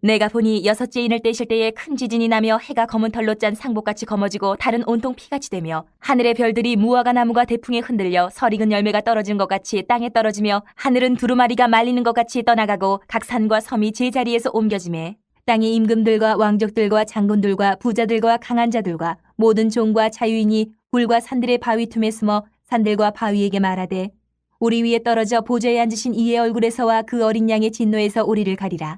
내가 보니 여섯째 인을 떼실 때에 큰 지진이 나며 해가 검은 털로 짠 상복같이 검어지고 달은 온통 피같이 되며 하늘의 별들이 무화과 나무가 대풍에 흔들려 설익은 열매가 떨어진 것 같이 땅에 떨어지며 하늘은 두루마리가 말리는 것 같이 떠나가고 각 산과 섬이 제자리에서 옮겨지매 땅의 임금들과 왕족들과 장군들과 부자들과 강한 자들과 모든 종과 자유인이 굴과 산들의 바위 틈에 숨어 산들과 바위에게 말하되 우리 위에 떨어져 보좌에 앉으신 이의 얼굴에서와 그 어린 양의 진노에서 우리를 가리라.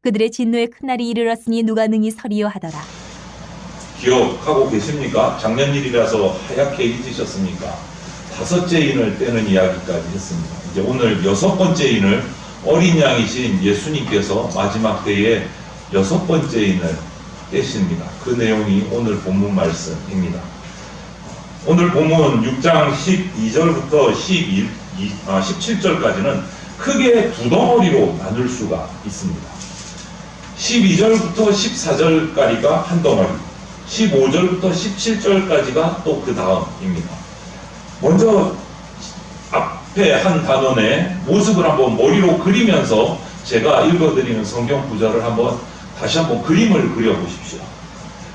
그들의 진노의 큰 날이 이르렀으니 누가 능히 서리요 하더라. 기억하고 계십니까? 작년 일이라서 하얗게 잊으셨습니까? 다섯째 인을 떼는 이야기까지 했습니다. 이제 오늘 여섯 번째 인을 어린 양이신 예수님께서 마지막 때에 여섯 번째 인을 떼십니다. 그 내용이 오늘 본문 말씀입니다. 오늘 본문 6장 12절부터 17절까지는 크게 두 덩어리로 나눌 수가 있습니다. 12절부터 14절까지가 한 덩어리, 15절부터 17절까지가 또 그 다음입니다. 먼저 앞에 한 단원의 모습을 한번 머리로 그리면서 제가 읽어드리는 성경 구절을 다시 한번 그림을 그려보십시오.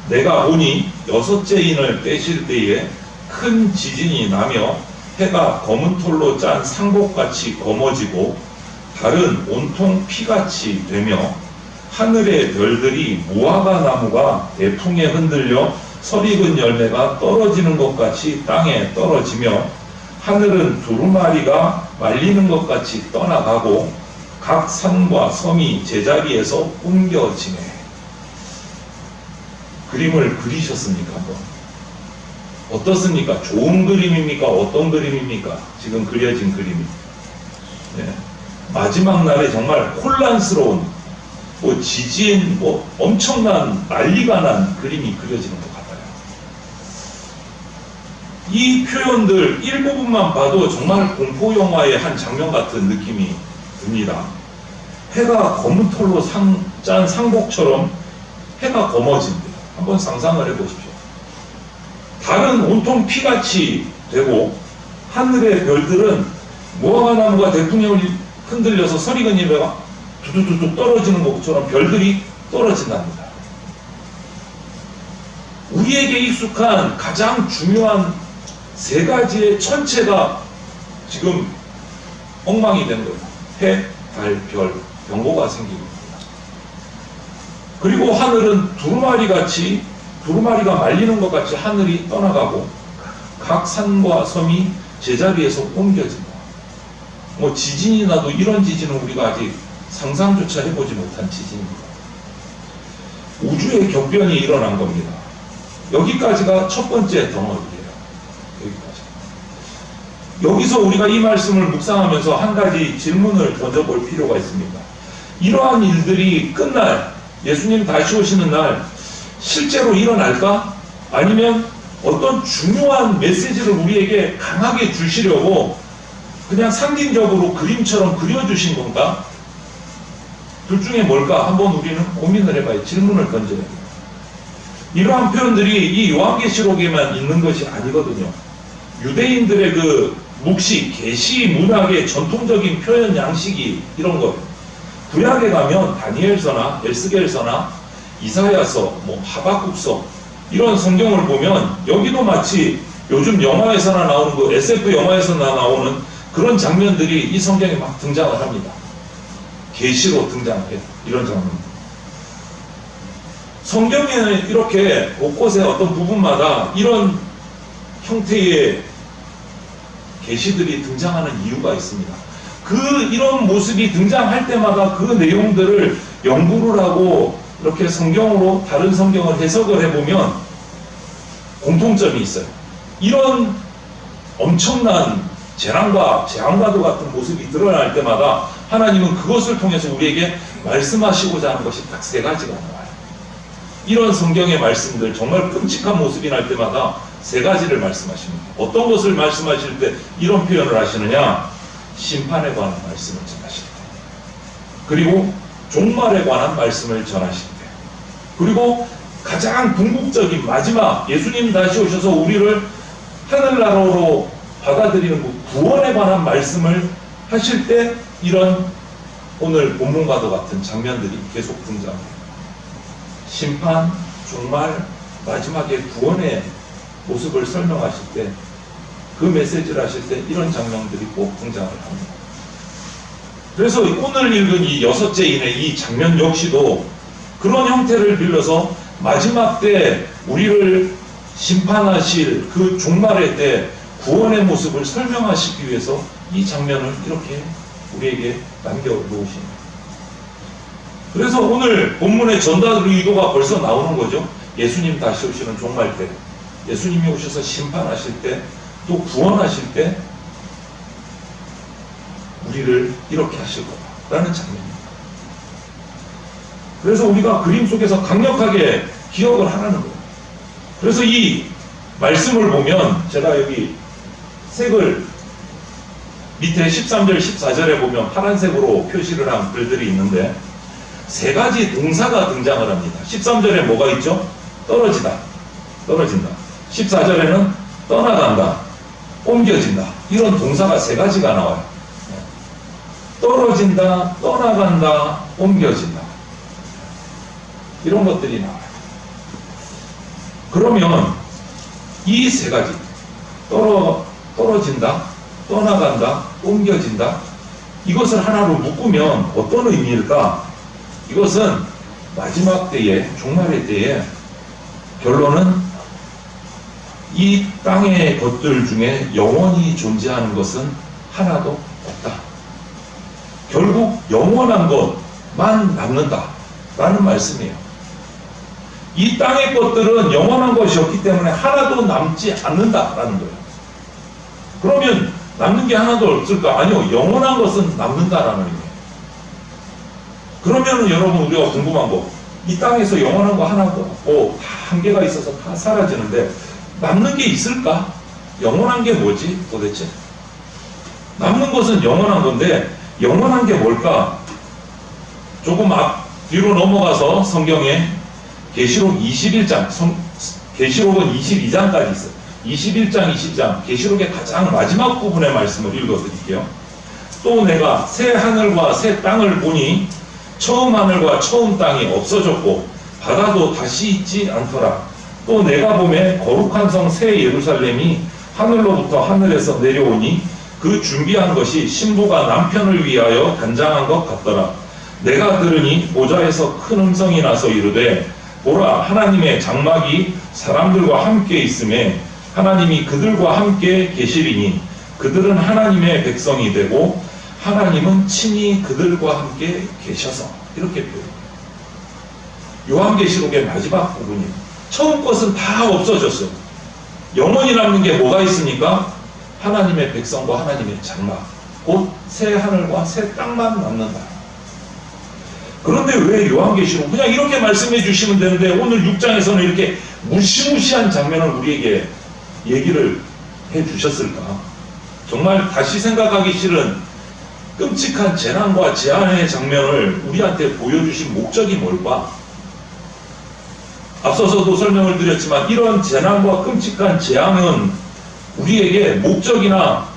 내가 보니 여섯째 인을 떼실 때에 큰 지진이 나며 해가 검은 털로 짠 상복같이 검어지고 달은 온통 피같이 되며 하늘의 별들이 무화과 나무가 대풍에 흔들려 설익은 열매가 떨어지는 것 같이 땅에 떨어지며 하늘은 두루마리가 말리는 것 같이 떠나가고 각 산과 섬이 제자리에서 옮겨지네. 그림을 그리셨습니까? 한번? 어떻습니까? 좋은 그림입니까? 어떤 그림입니까? 지금 그려진 그림이. 네. 마지막 날에 정말 혼란스러운 지진, 엄청난 난리가 난 그림이 그려지는 것 같아요. 이 표현들 일부분만 봐도 정말 공포영화의 한 장면 같은 느낌이 듭니다. 해가 검은 털로 짠 상복처럼 해가 검어진대. 한번 상상을 해보십시오. 달은 온통 피같이 되고 하늘의 별들은 무화과 나무가 대풍에 흔들려서 설익은 열매가 두두두둑 떨어지는 것처럼 별들이 떨어진답니다. 우리에게 익숙한 가장 중요한 세 가지의 천체가 지금 엉망이 된 거예요. 해, 달, 별, 병고가 생기고 있습니다. 그리고 하늘은 두루마리가 말리는 것 같이 하늘이 떠나가고 각 산과 섬이 제자리에서 옮겨진다. 지진이 나도 이런 지진은 우리가 아직 상상조차 해보지 못한 지진입니다. 우주의 격변이 일어난 겁니다. 여기까지가 첫 번째 덩어리예요. 여기서 우리가 이 말씀을 묵상하면서 한 가지 질문을 던져볼 필요가 있습니다. 이러한 일들이 끝날, 예수님 다시 오시는 날 실제로 일어날까? 아니면 어떤 중요한 메시지를 우리에게 강하게 주시려고 그냥 상징적으로 그림처럼 그려주신 건가? 둘 중에 뭘까? 한번 우리는 고민을 해봐야 질문을 던져야 돼요. 이러한 표현들이 이 요한계시록에만 있는 것이 아니거든요. 유대인들의 그 묵시, 계시 문학의 전통적인 표현 양식이 이런 거예요. 구약에 가면 다니엘서나 에스겔서나 이사야서, 하박국서 이런 성경을 보면 여기도 마치 요즘 영화에서나 나오는 그 SF 영화에서나 나오는 그런 장면들이 이 성경에 막 등장을 합니다. 계시로 등장해요. 이런 장면. 성경에는 이렇게 곳곳에 어떤 부분마다 이런 형태의 계시들이 등장하는 이유가 있습니다. 이런 모습이 등장할 때마다 그 내용들을 연구를 하고 이렇게 성경으로 다른 성경을 해석을 해보면 공통점이 있어요. 이런 엄청난 재난과 재앙과도 같은 모습이 드러날 때마다 하나님은 그것을 통해서 우리에게 말씀하시고자 하는 것이 딱 세 가지가 나와요. 이런 성경의 말씀들, 정말 끔찍한 모습이 날 때마다 세 가지를 말씀하십니다. 어떤 것을 말씀하실 때 이런 표현을 하시느냐? 심판에 관한 말씀을 전하실 때, 그리고 종말에 관한 말씀을 전하실 때, 그리고 가장 궁극적인 마지막 예수님 다시 오셔서 우리를 하늘나라로 받아들이는 그 구원에 관한 말씀을 하실 때 이런 오늘 본문과도 같은 장면들이 계속 등장해요. 심판, 종말, 마지막에 구원의 모습을 설명하실 때, 그 메시지를 하실 때 이런 장면들이 꼭 등장을 합니다. 그래서 오늘 읽은 이 6제인의 이 장면 역시도 그런 형태를 빌려서 마지막 때 우리를 심판하실 그 종말의 때 구원의 모습을 설명하시기 위해서 이 장면을 이렇게 우리에게 남겨놓으십니다. 그래서 오늘 본문의 전달 의도가 벌써 나오는 거죠. 예수님 다시 오시는 종말 때, 예수님이 오셔서 심판하실 때, 또 구원하실 때 우리를 이렇게 하실 거다라는 장면입니다. 그래서 우리가 그림 속에서 강력하게 기억을 하라는 거예요. 그래서 이 말씀을 보면 제가 여기 색을 밑에 13절, 14절에 보면 파란색으로 표시를 한 글들이 있는데 세 가지 동사가 등장을 합니다. 13절에 뭐가 있죠? 떨어지다, 떨어진다. 14절에는 떠나간다, 옮겨진다. 이런 동사가 세 가지가 나와요. 떨어진다, 떠나간다, 옮겨진다. 이런 것들이 나와요. 그러면 이 세 가지, 떨어진다, 떠나간다, 옮겨진다, 이것을 하나로 묶으면 어떤 의미일까? 이것은 마지막 때에, 종말의 때에 결론은 이 땅의 것들 중에 영원히 존재하는 것은 하나도 없다. 결국 영원한 것만 남는다 라는 말씀이에요. 이 땅의 것들은 영원한 것이었기 때문에 하나도 남지 않는다라는 거예요. 그러면 남는 게 하나도 없을까? 아니요, 영원한 것은 남는다라는 의미예요. 그러면 여러분 우리가 궁금한 거, 이 땅에서 영원한 거 하나도 없고 다 한계가 있어서 다 사라지는데 남는 게 있을까? 영원한 게 뭐지 도대체? 남는 것은 영원한 건데 영원한 게 뭘까? 조금 뒤로 넘어가서 성경에 계시록 21장, 계시록은 22장까지 있어요. 21장, 22장, 계시록의 가장 마지막 부분의 말씀을 읽어드릴게요. 또 내가 새 하늘과 새 땅을 보니 처음 하늘과 처음 땅이 없어졌고 바다도 다시 있지 않더라. 또 내가 보매 거룩한 성 새 예루살렘이 하늘로부터 하늘에서 내려오니 그 준비한 것이 신부가 남편을 위하여 단장한 것 같더라. 내가 들으니 보좌에서 큰 음성이 나서 이르되 보라, 하나님의 장막이 사람들과 함께 있음에 하나님이 그들과 함께 계시리니 그들은 하나님의 백성이 되고 하나님은 친히 그들과 함께 계셔서, 이렇게 표현해요. 요한계시록의 마지막 부분이에요. 처음 것은 다 없어졌어요. 영원히 남는 게 뭐가 있습니까? 하나님의 백성과 하나님의 장막, 곧 새 하늘과 새 땅만 남는다. 그런데 왜 요한계시록 그냥 이렇게 말씀해 주시면 되는데 오늘 6장에서는 이렇게 무시무시한 장면을 우리에게 얘기를 해 주셨을까? 정말 다시 생각하기 싫은 끔찍한 재난과 재앙의 장면을 우리한테 보여주신 목적이 뭘까? 앞서서도 설명을 드렸지만 이런 재난과 끔찍한 재앙은 우리에게 목적이나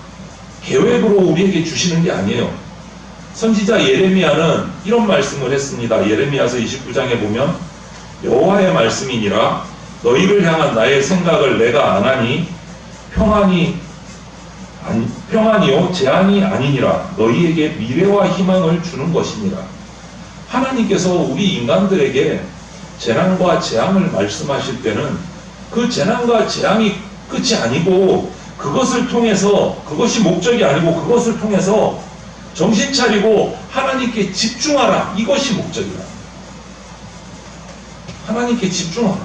계획으로 우리에게 주시는 게 아니에요. 선지자 예레미야는 이런 말씀을 했습니다. 예레미야서 29장에 보면 여호와의 말씀이니라 너희를 향한 나의 생각을 내가 안 하니 평안이요 재앙이 아니니라 너희에게 미래와 희망을 주는 것이니라. 하나님께서 우리 인간들에게 재난과 재앙을 말씀하실 때는 그 재난과 재앙이 끝이 아니고 그것을 통해서, 그것이 목적이 아니고 그것을 통해서 정신 차리고 하나님께 집중하라, 이것이 목적이다. 하나님께 집중하라.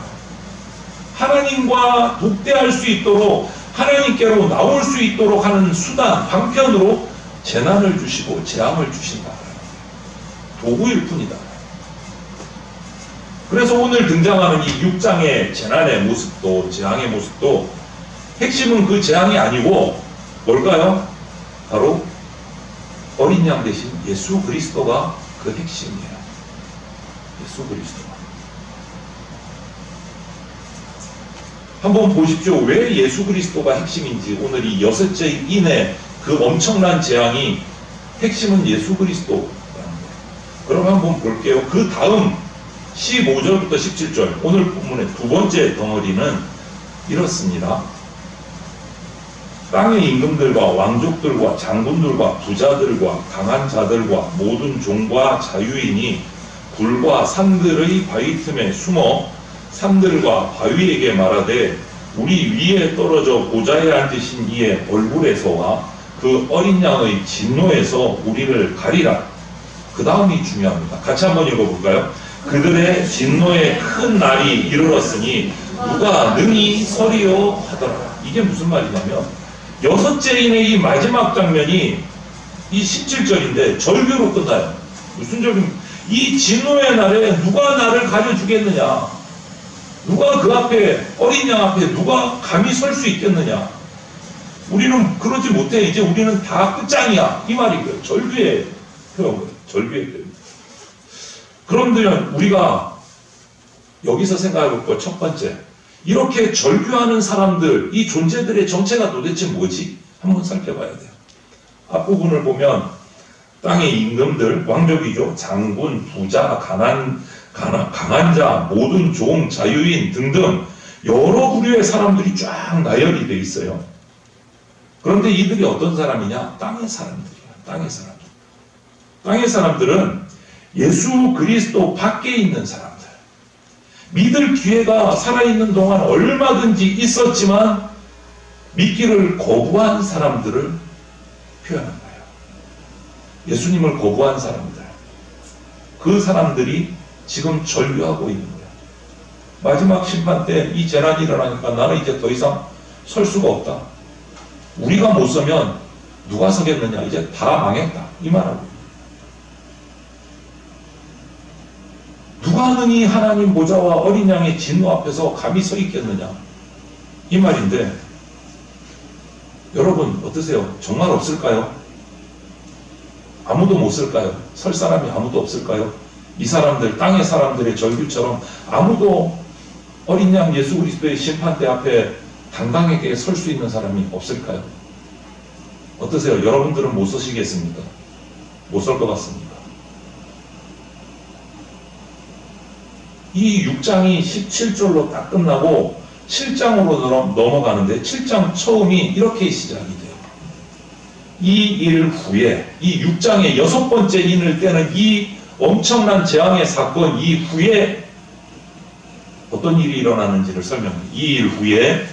하나님과 독대할 수 있도록, 하나님께로 나올 수 있도록 하는 수단, 방편으로 재난을 주시고 재앙을 주신다. 도구일 뿐이다. 그래서 오늘 등장하는 이 6장의 재난의 모습도, 재앙의 모습도 핵심은 그 재앙이 아니고 뭘까요? 바로 어린 양 대신 예수 그리스도가 그 핵심이에요. 예수 그리스도가. 한번 보십시오. 왜 예수 그리스도가 핵심인지. 오늘 이 6째 인의 그 엄청난 재앙이 핵심은 예수 그리스도라는 거예요. 그럼 한번 볼게요. 그 다음 15절부터 17절, 오늘 본문의 두 번째 덩어리는 이렇습니다. 땅의 임금들과 왕족들과 장군들과 부자들과 강한 자들과 모든 종과 자유인이 굴과 산들의 바위 틈에 숨어 산들과 바위에게 말하되 우리 위에 떨어져 보좌에 앉으신 이의 얼굴에서와 그 어린 양의 진노에서 우리를 가리라. 그 다음이 중요합니다. 같이 한번 읽어볼까요? 그들의 진노의 큰 날이 이르렀으니 누가 능히 서리요 하더라. 이게 무슨 말이냐면 여섯째인의 이 마지막 장면이 이 17절인데 절규로 끝나요. 무슨 절규입니까? 이 진노의 날에 누가 나를 가려주겠느냐? 누가 그 앞에 어린 양 앞에 누가 감히 설 수 있겠느냐? 우리는 그러지 못해. 이제 우리는 다 끝장이야. 이 말이고요. 절규의 표현, 절규의 표현. 그런데 우리가 여기서 생각해 볼 것 첫 번째, 이렇게 절규하는 사람들, 이 존재들의 정체가 도대체 뭐지? 한번 살펴봐야 돼요. 앞부분을 보면 땅의 임금들, 왕족이죠. 장군, 부자, 강한 자, 모든 종, 자유인 등등 여러 부류의 사람들이 쫙 나열이 되어 있어요. 그런데 이들이 어떤 사람이냐? 땅의 사람들이야. 땅의 사람들. 땅의 사람들은 예수 그리스도 밖에 있는 사람들. 믿을 기회가 살아있는 동안 얼마든지 있었지만 믿기를 거부한 사람들을 표현한 거예요. 예수님을 거부한 사람들. 그 사람들이 지금 절규하고 있는 거예요. 마지막 심판 때 이 재난이 일어나니까 나는 이제 더 이상 설 수가 없다. 우리가 못 서면 누가 서겠느냐. 이제 다 망했다. 이 말하고. 누가 능히 하나님 보좌와 어린 양의 진노 앞에서 감히 서 있겠느냐. 이 말인데 여러분 어떠세요? 정말 없을까요? 아무도 못 쓸까요? 설 사람이 아무도 없을까요? 이 사람들, 땅의 사람들의 절규처럼 아무도 어린 양 예수 그리스도의 심판대 앞에 당당하게 설 수 있는 사람이 없을까요? 어떠세요? 여러분들은 못 서시겠습니까? 못 설 것 같습니다. 이 6장이 17절로 딱 끝나고 7장으로 넘어가는데 7장 처음이 이렇게 시작이 돼요. 이 일 후에, 이 6장의 6번째 인을 떼는 이 엄청난 재앙의 사건 이후에 어떤 일이 일어나는지를 설명해요. 이 일 후에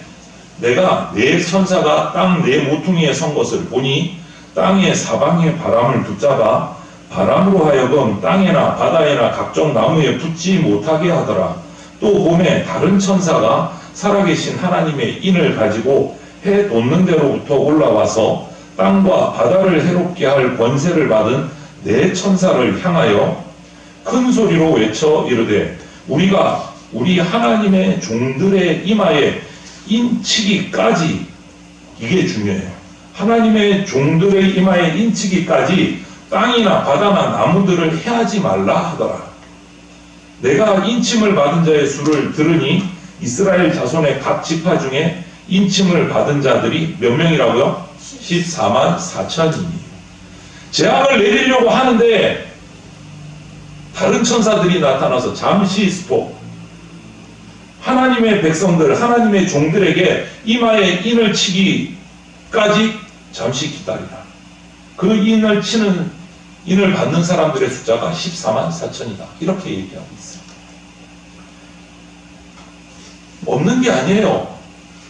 내가 내 천사가 땅 네 모퉁이에 선 것을 보니 땅의 사방의 바람을 붙잡아 바람으로 하여금 땅에나 바다에나 각종 나무에 붙지 못하게 하더라. 또 봄에 다른 천사가 살아계신 하나님의 인을 가지고 해 돋는 데로부터 올라와서 땅과 바다를 해롭게 할 권세를 받은 네 천사를 향하여 큰 소리로 외쳐 이르되 우리가 우리 하나님의 종들의 이마에 인치기까지, 이게 중요해요. 하나님의 종들의 이마에 인치기까지 땅이나 바다나 나무들을 해하지 말라 하더라. 내가 인침을 받은 자의 수를 들으니 이스라엘 자손의 각 지파 중에 인침을 받은 자들이 몇 명이라고요? 14만 4천이니. 재앙을 내리려고 하는데 다른 천사들이 나타나서 잠시 스톱. 하나님의 백성들, 하나님의 종들에게 이마에 인을 치기까지 잠시 기다리라. 그 인을 받는 사람들의 숫자가 14만 4천이다. 이렇게 얘기하고 있어요. 없는 게 아니에요.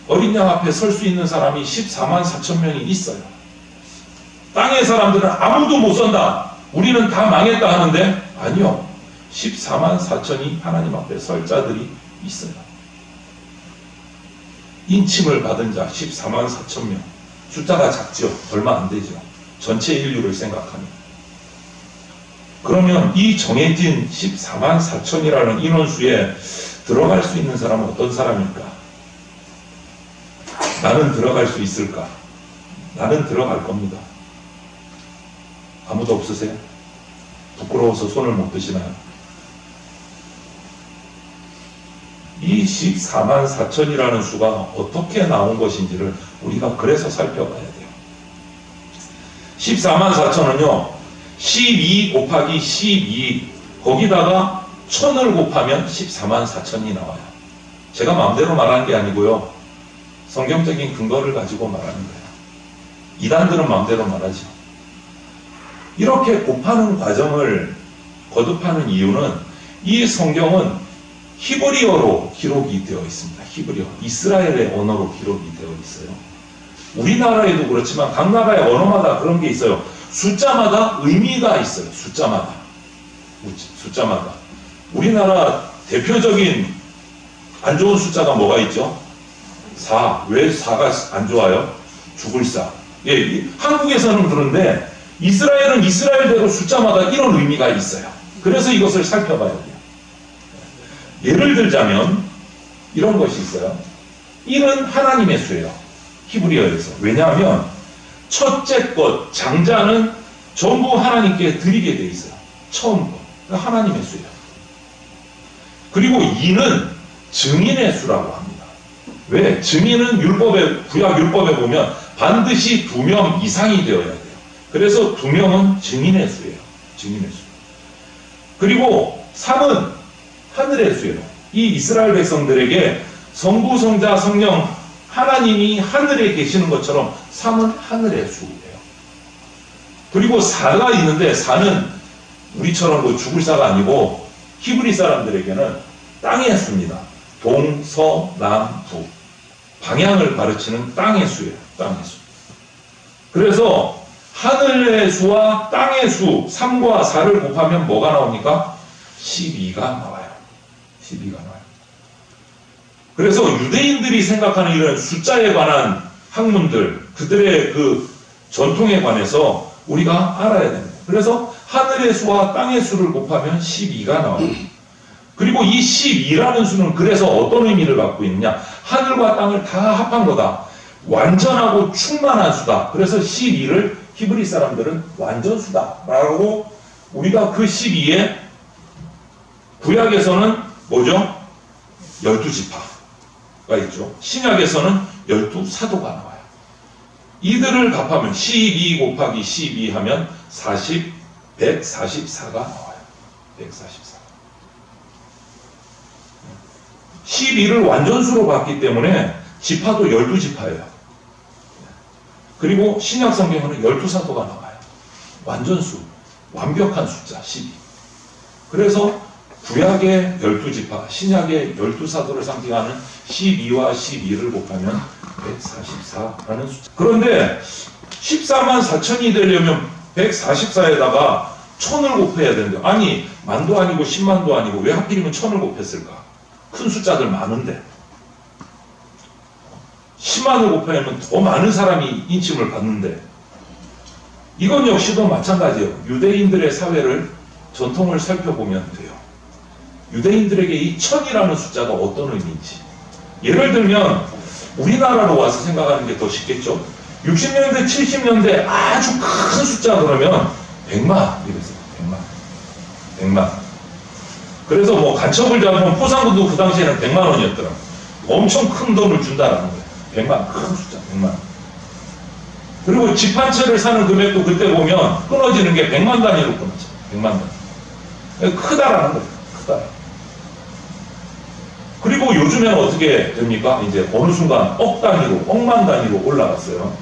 어린 양 앞에 설 수 있는 사람이 14만 4천 명이 있어요. 땅의 사람들은 아무도 못 선다. 우리는 다 망했다 하는데 아니요. 14만 4천이 하나님 앞에 설 자들이 있어요. 인침을 받은 자 14만 4천 명. 숫자가 작죠. 얼마 안 되죠. 전체 인류를 생각하면. 그러면 이 정해진 14만 4천이라는 인원수에 들어갈 수 있는 사람은 어떤 사람일까? 나는 들어갈 수 있을까? 나는 들어갈 겁니다. 아무도 없으세요? 부끄러워서 손을 못 드시나요? 이 14만 4천이라는 수가 어떻게 나온 것인지를 우리가 그래서 살펴봐야 돼요. 14만 4천은요, 12 곱하기 12 거기다가 1000을 곱하면 14만 4천이 나와요. 제가 마음대로 말하는 게 아니고요. 성경적인 근거를 가지고 말하는 거예요. 이단들은 마음대로 말하죠. 이렇게 곱하는 과정을 거듭하는 이유는 이 성경은 히브리어로 기록이 되어 있습니다. 히브리어, 이스라엘의 언어로 기록이 되어 있어요. 우리나라에도 그렇지만 각 나라의 언어마다 그런 게 있어요. 숫자마다 의미가 있어요. 숫자마다. 우리나라 대표적인 안 좋은 숫자가 뭐가 있죠? 4. 왜 4가 안 좋아요? 죽을 사. 예, 한국에서는 그런데 이스라엘은 이스라엘대로 숫자마다 이런 의미가 있어요. 그래서 이것을 살펴봐야 돼요. 예를 들자면 이런 것이 있어요. 1은 하나님의 수예요. 히브리어에서. 왜냐하면 첫째 것, 장자는 전부 하나님께 드리게 돼 있어요. 처음 것. 하나님의 수예요. 그리고 2는 증인의 수라고 합니다. 왜? 증인은 구약 율법에 보면 반드시 2명 이상이 되어야 돼요. 그래서 2명은 증인의 수예요. 증인의 수. 그리고 3은 하늘의 수예요. 이 이스라엘 백성들에게 성부, 성자, 성령 하나님이 하늘에 계시는 것처럼 3은 하늘의 수예요. 그리고 4가 있는데 4는 우리처럼 뭐 죽을 사가 아니고 히브리 사람들에게는 땅의 수입니다. 동, 서, 남, 북. 방향을 가르치는 땅의 수예요. 땅의 수. 그래서 하늘의 수와 땅의 수 3과 4를 곱하면 뭐가 나옵니까? 12가 나와요. 12가 나와요. 그래서 유대인들이 생각하는 이런 숫자에 관한 학문들, 그들의 그 전통에 관해서 우리가 알아야 됩니다. 그래서 하늘의 수와 땅의 수를 곱하면 12가 나와요. 그리고 이 12라는 수는 그래서 어떤 의미를 갖고 있느냐? 하늘과 땅을 다 합한 거다. 완전하고 충만한 수다. 그래서 12를 히브리 사람들은 완전수다 라고 우리가 그 12에 구약에서는 뭐죠? 12지파가 있죠. 신약에서는 12사도가 나와요. 이들을 합하면 12 곱하기 12 하면 144가 나와요. 144. 12를 완전수로 봤기 때문에 지파도 12지파예요. 그리고 신약 성경에는 12사도가 나와요. 완전수, 완벽한 숫자 12. 그래서 구약의 12지파, 신약의 12사도를 상징하는 12와 12를 곱하면 144라는 숫자. 그런데 14만 4천이 되려면 144에다가 1000을 곱해야 되는데, 아니 만도 아니고 10만도 아니고 왜 하필이면 1000을 곱했을까? 큰 숫자들 많은데 10만을 곱하면 더 많은 사람이 인침을 받는데, 이건 역시도 마찬가지예요. 유대인들의 사회를 전통을 살펴보면 돼요. 유대인들에게 이 1000이라는 숫자가 어떤 의미인지. 예를 들면 우리나라로 와서 생각하는 게 더 쉽겠죠. 60년대 70년대 아주 큰 숫자 그러면 100만 이랬어요. 100만. 그래서 뭐 간첩을 잡으면 포상금도 그 당시에는 100만 원이었더라고요. 엄청 큰 돈을 준다라는 거예요. 100만, 큰 숫자, 100만. 그리고 집 한 채를 사는 금액도 그때 보면 끊어지는 게 100만 단위로 끊어져. 100만 단위. 크다라는 거예요. 크다. 그리고 요즘에는 어떻게 됩니까? 이제 어느 순간 억 단위로, 억만 단위로 올라갔어요.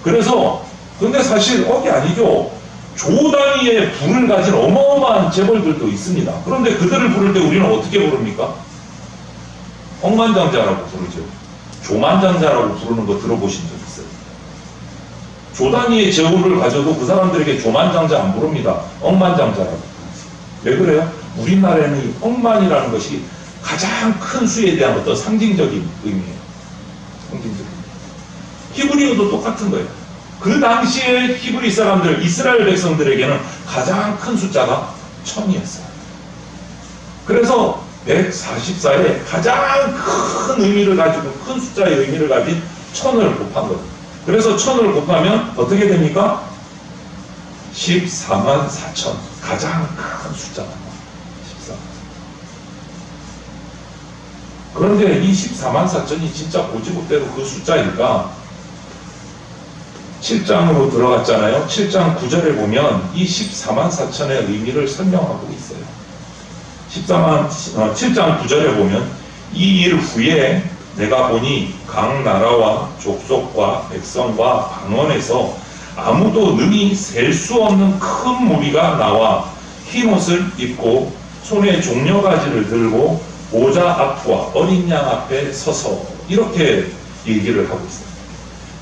그래서, 근데 사실 억이 아니죠. 조 단위의 부를 가진 어마어마한 재벌들도 있습니다. 그런데 그들을 부를 때 우리는 어떻게 부릅니까? 억만장자라고 부르죠. 조만장자라고 부르는 거 들어보신 적 있어요? 조 단위의 재물을 가져도 그 사람들에게 조만장자 안 부릅니다. 억만장자라고. 왜 그래요? 우리나라에는 이 억만이라는 것이 가장 큰 수에 대한 어떤 상징적인 의미예요. 상징적인. 히브리어도 똑같은 거예요. 그 당시에 히브리 사람들, 이스라엘 백성들에게는 가장 큰 숫자가 1000이었어요. 그래서 144에 가장 큰 의미를 가지고, 큰 숫자의 의미를 가진 1000을 곱한 거예요. 그래서 1000을 곱하면 어떻게 됩니까? 14만 4천. 가장 큰 숫자가 나와요. 14만. 그런데 이 14만 4천이 진짜 고지고대로 그 숫자일까? 7장으로 들어갔잖아요. 7장 9절에 보면 이 14만 4천의 의미를 설명하고 있어요. 7장 9절에 보면 이 일 후에 내가 보니 각 나라와 족속과 백성과 방언에서 아무도 능히 셀 수 없는 큰 무리가 나와 흰 옷을 입고 손에 종려가지를 들고 보좌 앞과 어린 양 앞에 서서 이렇게 얘기를 하고 있어요.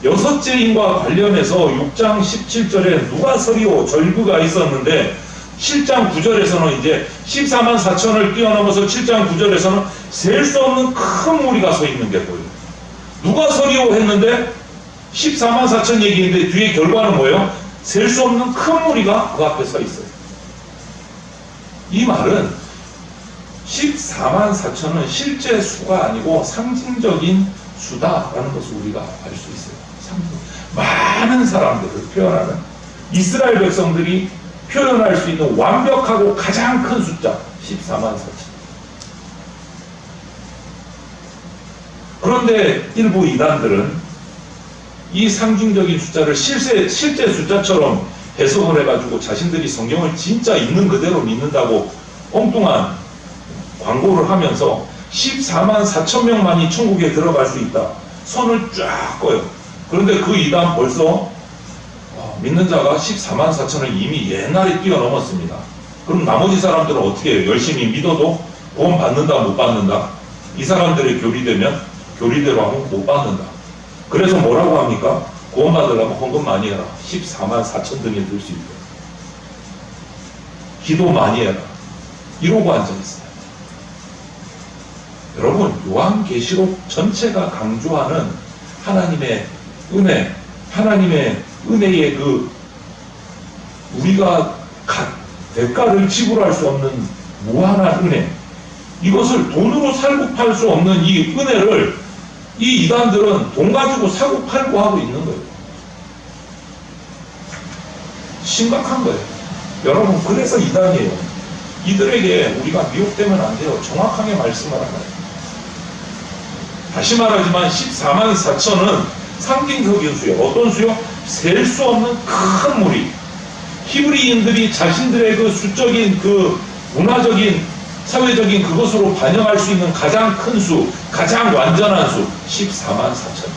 여섯째 인과 관련해서 6장 17절에 누가 서리오 절구가 있었는데 7장 9절에서는 이제 14만 4천을 뛰어넘어서 7장 9절에서는 셀 수 없는 큰 무리가 서 있는 게 보여요. 누가 서리오 했는데 14만 4천 얘기인데 뒤에 결과는 뭐예요? 셀 수 없는 큰 무리가 그 앞에 서 있어요. 이 말은 14만 4천은 실제 수가 아니고 상징적인 수다라는 것을 우리가 알 수 있어요. 많은 사람들을 표현하는 이스라엘 백성들이 표현할 수 있는 완벽하고 가장 큰 숫자 14만 4천. 그런데 일부 이단들은 이 상징적인 숫자를 실제 숫자처럼 해석을 해가지고 자신들이 성경을 진짜 있는 그대로 믿는다고 엉뚱한 광고를 하면서 14만 4천 명만이 천국에 들어갈 수 있다. 선을 쫙 꺼요. 그런데 그 이단 벌써 믿는 자가 14만 4천을 이미 옛날에 뛰어넘었습니다. 그럼 나머지 사람들은 어떻게 해요? 열심히 믿어도 구원 받는다 못 받는다? 이 사람들의 교리되면 교리대로 하면 못 받는다. 그래서 뭐라고 합니까? 구원 받으려면 헌금 많이 해라. 14만 4천 등에 들 수 있다. 기도 많이 해라. 이러고 앉아있어요. 여러분, 요한계시록 전체가 강조하는 하나님의 은혜, 하나님의 은혜의 그 우리가 대가를 지불할 수 없는 무한한 은혜, 이것을 돈으로 살고 팔 수 없는 이 은혜를 이 이단들은 돈 가지고 사고 팔고 하고 있는 거예요. 심각한 거예요. 여러분, 그래서 이단이에요. 이들에게 우리가 미혹되면 안 돼요. 정확하게 말씀을 하나요. 다시 말하지만 14만 4천은 상징적인 수요. 어떤 수요? 셀 수 없는 큰 무리. 히브리인들이 자신들의 그 수적인 그 문화적인 사회적인 그것으로 반영할 수 있는 가장 큰 수, 가장 완전한 수 14만 4천.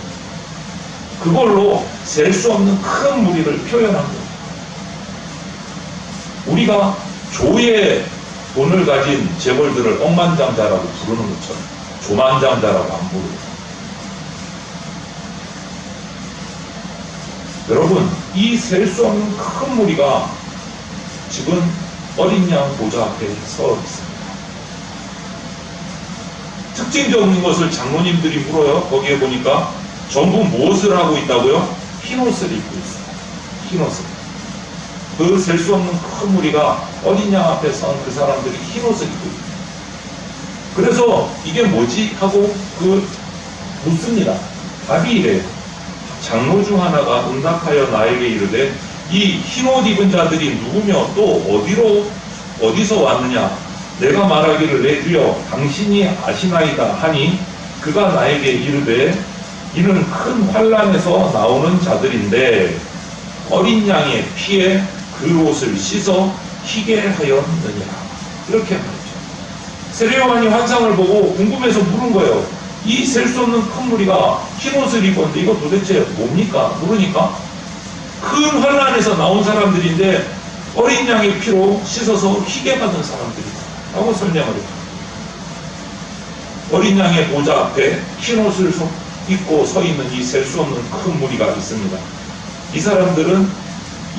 그걸로 셀 수 없는 큰 무리를 표현한 거예요. 우리가 조의 돈을 가진 재벌들을 억만장자라고 부르는 것처럼 조만장자라고 안 부르고. 여러분, 이 셀 수 없는 큰 무리가 지금 어린 양 보좌 앞에 서 있습니다. 특징적인 것을 장로님들이 물어요. 거기에 보니까 전부 무엇을 하고 있다고요? 흰 옷을 입고 있어요. 흰 옷을. 그 셀 수 없는 큰 무리가 어린 양 앞에 선 그 사람들이 흰 옷을 입고 있어요. 그래서 이게 뭐지? 하고 묻습니다. 답이 이래요. 장로 중 하나가 응답하여 나에게 이르되 이 흰옷 입은 자들이 누구며 또 어디서 왔느냐? 내가 말하기를 내 주여 당신이 아시나이다 하니 그가 나에게 이르되 이는 큰 환란에서 나오는 자들인데 어린 양의 피에 그 옷을 씻어 희게 하였느니라. 이렇게 말이죠. 세례요한이 환상을 보고 궁금해서 물은 거예요. 이 셀 수 없는 큰 무리가 흰 옷을 입었는데 이거 도대체 뭡니까? 모르니까 큰 환란에서 나온 사람들인데 어린 양의 피로 씻어서 희게 받은 사람들이다 라고 설명을 해요. 어린 양의 보좌 앞에 흰 옷을 입고 서 있는 이 셀 수 없는 큰 무리가 있습니다. 이 사람들은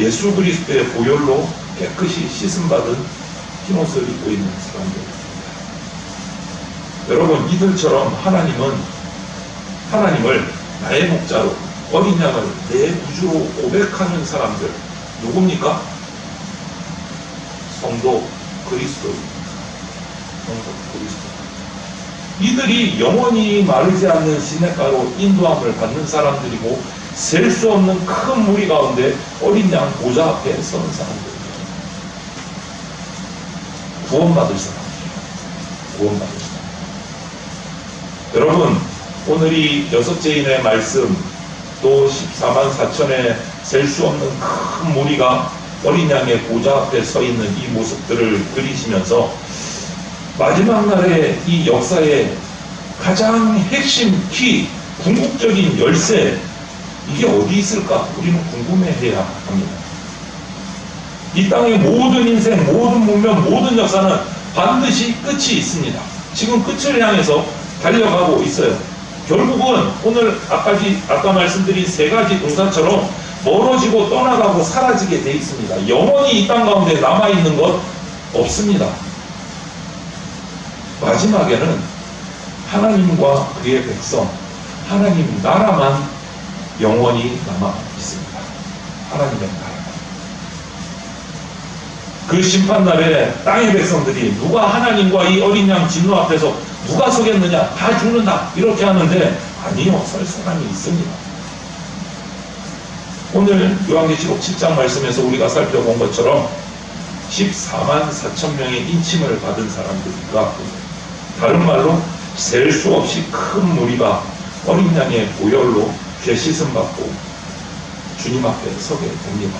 예수 그리스도의 보혈로 깨끗이 씻음받은 흰 옷을 입고 있는 사람들입니다. 여러분, 이들처럼 하나님을 나의 목자로 어린 양을 내 구주로 고백하는 사람들 누굽니까? 성도 그리스도. 이들이 영원히 마르지 않는 시냇가로 인도함을 받는 사람들이고 셀 수 없는 큰 무리 가운데 어린 양 보좌 앞에 서는 사람들이에요. 구원받을 사람들이에요. 구원받을 사람. 여러분, 오늘 이 여섯째 인의 말씀 또 14만 4천의 셀 수 없는 큰 무리가 어린 양의 보좌 앞에 서 있는 이 모습들을 그리시면서 마지막 날의 이 역사의 가장 핵심 키, 궁극적인 열쇠, 이게 어디 있을까? 우리는 궁금해해야 합니다. 이 땅의 모든 인생, 모든 문명, 모든 역사는 반드시 끝이 있습니다. 지금 끝을 향해서 달려가고 있어요. 결국은 오늘 아까 말씀드린 세 가지 동사처럼 멀어지고 떠나가고 사라지게 돼 있습니다. 영원히 이 땅 가운데 남아있는 것 없습니다. 마지막에는 하나님과 그의 백성, 하나님 나라만 영원히 남아 있습니다. 하나님의 나라. 그 심판날에 땅의 백성들이 누가 하나님과 이 어린 양 진노 앞에서 누가 서겠느냐, 다 죽는다 이렇게 하는데 아니요, 설 사람이 있습니다. 오늘 요한계시록 7장 말씀에서 우리가 살펴본 것처럼 14만 4천 명의 인침을 받은 사람들과 다른 말로 셀 수 없이 큰 무리가 어린 양의 보혈로 죄 씻음 받고 주님 앞에 서게 됩니다.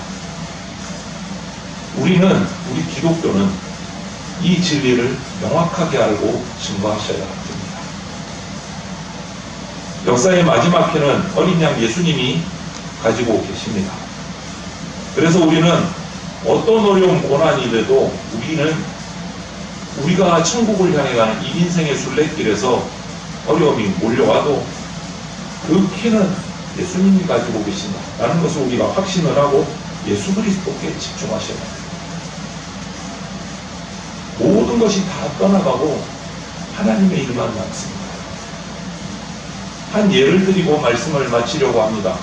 우리 기독교는 이 진리를 명확하게 알고 증거하셔야 합니다. 역사의 마지막 편은 어린 양 예수님이 가지고 계십니다. 그래서 우리는 어떤 어려운 고난이 돼도 우리가 천국을 향해 가는 이 인생의 순례길에서 어려움이 몰려와도 그 키는 예수님이 가지고 계신다라는 것을 우리가 확신을 하고 예수 그리스도께 집중하셔야 합니다. 모든 것이 다 떠나가고 하나님의 일만 남습니다. 한 예를 드리고 말씀을 마치려고 합니다.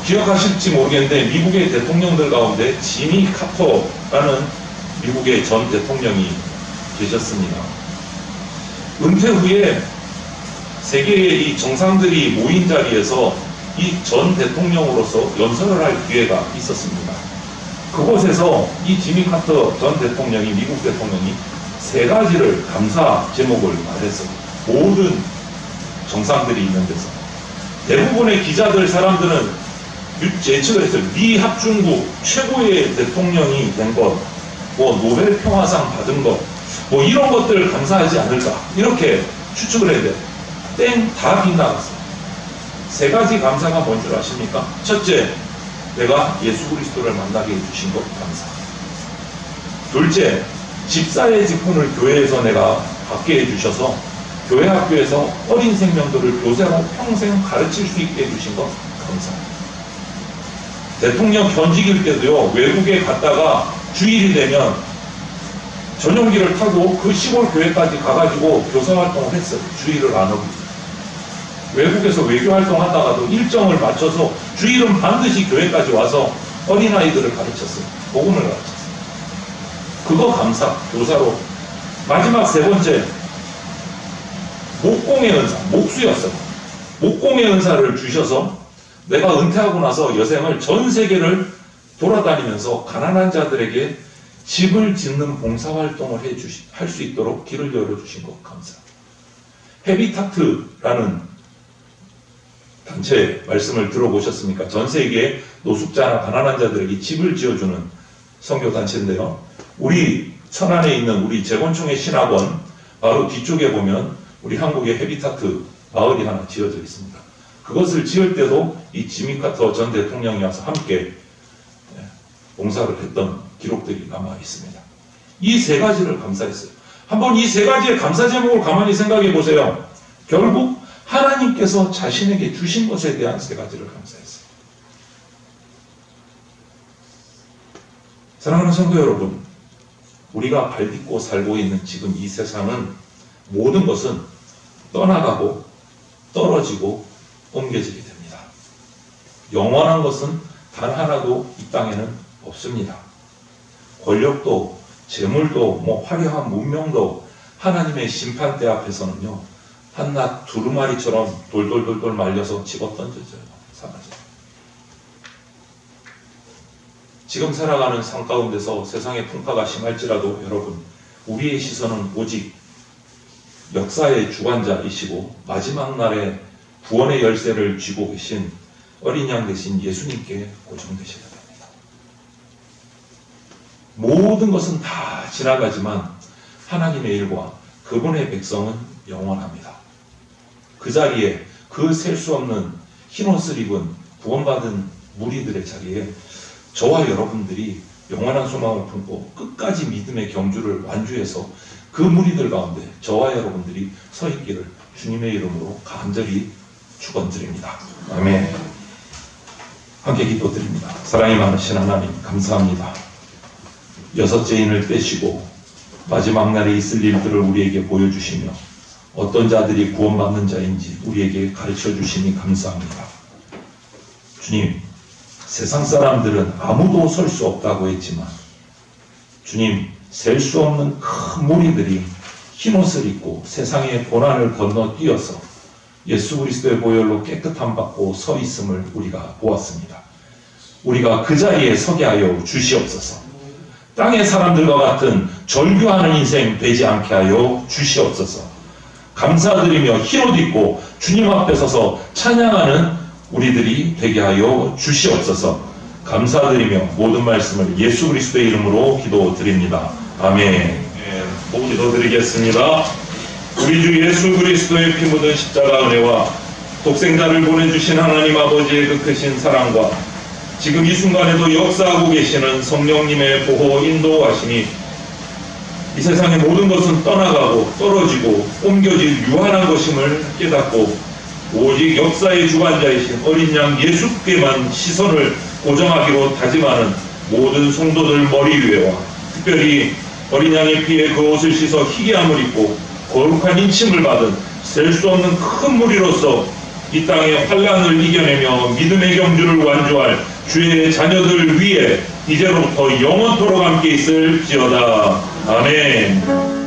기억하실지 모르겠는데 미국의 대통령들 가운데 지미 카터라는 미국의 전 대통령이 계셨습니다. 은퇴 후에 세계의 이 정상들이 모인 자리에서 이 전 대통령으로서 연설을 할 기회가 있었습니다. 그곳에서 이 지미 카터 전 대통령이, 미국 대통령이 세 가지를 감사 제목을 말했어요. 모든 정상들이 있는 데서. 대부분의 기자들, 사람들은 예측을 했어요. 미 합중국 최고의 대통령이 된 것, 노벨 평화상 받은 것, 이런 것들을 감사하지 않을까, 이렇게 추측을 해야 돼요. 땡, 다 빗나갔어요. 세 가지 감사가 뭔 줄 아십니까? 첫째, 내가 예수 그리스도를 만나게 해주신 것 감사. 둘째, 집사의 직분을 교회에서 내가 받게 해주셔서 교회 학교에서 어린 생명들을 교사로 평생 가르칠 수 있게 해주신 것 감사. 대통령 현직일 때도요, 외국에 갔다가 주일이 되면 전용기를 타고 그 시골 교회까지 가가지고 교사 활동을 했어요. 주일을 안 하고. 외국에서 외교 활동하다가도 일정을 맞춰서 주일은 반드시 교회까지 와서 어린아이들을 가르쳤어요. 복음을 가르쳤어요. 그거 감사, 교사로. 마지막 세 번째, 목공의 은사, 목수였어요. 목공의 은사를 주셔서 내가 은퇴하고 나서 여생을 전 세계를 돌아다니면서 가난한 자들에게 집을 짓는 봉사활동을 할 수 있도록 길을 열어주신 것 감사. 헤비타트라는 단체 말씀을 들어보셨습니까? 전 세계에 노숙자나 가난한 자들에게 집을 지어주는 선교단체인데요. 우리 천안에 있는 우리 재건총의 신학원 바로 뒤쪽에 보면 우리 한국의 헤비타트 마을이 하나 지어져 있습니다. 그것을 지을 때도 이 지미 카터 전 대통령이 와서 함께 봉사를 했던 기록들이 남아 있습니다. 이 세 가지를 감사했어요. 한번 이 세 가지의 감사 제목을 가만히 생각해 보세요. 결국 하나님께서 자신에게 주신 것에 대한 세 가지를 감사했어요. 사랑하는 성도 여러분, 우리가 발딛고 살고 있는 지금 이 세상은 모든 것은 떠나가고 떨어지고 옮겨지게 됩니다. 영원한 것은 단 하나도 이 땅에는 없습니다. 권력도, 재물도, 화려한 문명도 하나님의 심판대 앞에서는요, 한낱 두루마리처럼 돌돌돌돌 말려서 집어 던져져요. 사라져요. 지금 살아가는 삶 가운데서 세상의 풍파가 심할지라도 여러분, 우리의 시선은 오직 역사의 주관자이시고 마지막 날에 구원의 열쇠를 쥐고 계신 어린 양 대신 예수님께 고정되셔야 됩니다. 모든 것은 다 지나가지만 하나님의 일과 그분의 백성은 영원합니다. 그 자리에 그 셀 수 없는 흰옷을 입은 구원받은 무리들의 자리에 저와 여러분들이 영원한 소망을 품고 끝까지 믿음의 경주를 완주해서 그 무리들 가운데 저와 여러분들이 서 있기를 주님의 이름으로 간절히 축원드립니다. 아멘. 함께 기도드립니다. 사랑이 많으신 하나님 감사합니다. 여섯째 인을 떼시고 마지막 날에 있을 일들을 우리에게 보여주시며 어떤 자들이 구원받는 자인지 우리에게 가르쳐 주시니 감사합니다. 주님, 세상 사람들은 아무도 설 수 없다고 했지만 주님, 셀 수 없는 큰 무리들이 흰옷을 입고 세상의 고난을 건너뛰어서 예수 그리스도의 보혈로 깨끗함 받고 서 있음을 우리가 보았습니다. 우리가 그 자리에 서게 하여 주시옵소서. 땅의 사람들과 같은 절규하는 인생 되지 않게 하여 주시옵소서. 감사드리며 흰옷 입고 주님 앞에 서서 찬양하는 우리들이 되게 하여 주시옵소서. 감사드리며 모든 말씀을 예수 그리스도의 이름으로 기도드립니다. 아멘. 기도드리겠습니다. 우리 주 예수 그리스도의 피 묻은 십자가 은혜와 독생자를 보내주신 하나님 아버지의 그 크신 사랑과 지금 이 순간에도 역사하고 계시는 성령님의 보호 인도하심이 이 세상의 모든 것은 떠나가고 떨어지고 옮겨질 유한한 것임을 깨닫고 오직 역사의 주관자이신 어린 양 예수께만 시선을 고정하기로 다짐하는 모든 성도들 머리 위에와 특별히 어린 양의 피에 그 옷을 씻어 희귀함을 입고 거룩한 인침을 받은 셀 수 없는 큰 무리로서 이 땅의 환난을 이겨내며 믿음의 경주를 완주할 주의 자녀들 위에 이제로부터 영원토록 함께 있을지어다. 아멘.